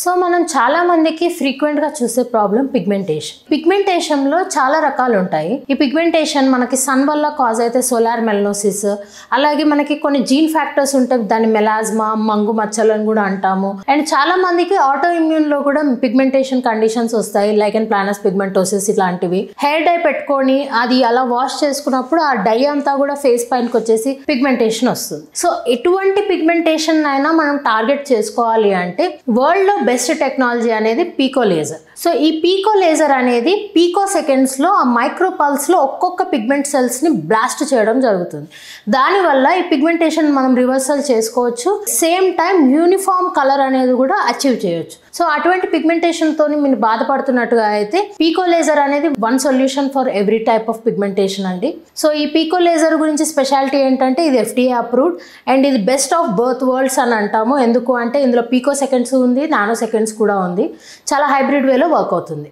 So మనం చాలా మందికి ఫ్రీక్వెంట్ గా చూసే ప్రాబ్లం పిగ్మెంటేషన్. పిగ్మెంటేషన్ లో చాలా రకాలు ఉంటాయి. ఈ పిగ్మెంటేషన్ మనకి సన్ వల్ల కాజ్ అయితే సోలార్ మెలనోసిస్, అలాగే మనకి కొన్ని జీన్ ఫ్యాక్టర్స్ ఉంటాయి, దాన్ని మెలాజ్మా, మంగు మచ్చలు అని కూడా అంటాము. అండ్ చాలా మందికి ఆటో ఇమ్యూన్ లో కూడా పిగ్మెంటేషన్ కండిషన్స్ వస్తాయి, లైక్ అండ్ ప్లానస్ పిగ్మెంటోసిస్ ఇలాంటివి. హెయిర్ డై పెట్టుకొని అది అలా వాష్ చేసుకున్నప్పుడు ఆ డై అంతా కూడా ఫేస్ పైనకి వచ్చేసి పిగ్మెంటేషన్ వస్తుంది. సో ఎటువంటి పిగ్మెంటేషన్ అయినా మనం టార్గెట్ చేసుకోవాలి అంటే వరల్డ్ లో బెస్ట్ టెక్నాలజీ అనేది పీకో లేజర్. సో ఈ పీకో లేజర్ అనేది పీకో సెకండ్స్ లో ఆ మైక్రో పల్స్ లో ఒక్కొక్క పిగ్మెంట్ సెల్స్ ని బ్లాస్ట్ చేయడం జరుగుతుంది. దానివల్ల ఈ పిగ్మెంటేషన్ మనం రివర్సల్ చేసుకోవచ్చు, సేమ్ టైం యూనిఫామ్ కలర్ అనేది కూడా అచీవ్ చేయొచ్చు. సో అటువంటి పిగ్మెంటేషన్ తోని మీరు బాధపడుతున్నట్టుగా అయితే పీకో లేజర్ అనేది one solution for every type of pigmentation అండి. సో ఈ పీకో లేజర్ గురించి స్పెషాలిటీ ఏంటంటే ఇది FDA అప్రూవ్డ్ అండ్ ఇది బెస్ట్ ఆఫ్ బర్త్ వరల్డ్స్ అని అంటాము. ఎందుకు అంటే ఇందులో పీకో సెకండ్స్ ఉంది, నానో సెకండ్స్ కూడా ఉంది. చాలా హైబ్రిడ్ వేలో వర్క్ అవుతుంది.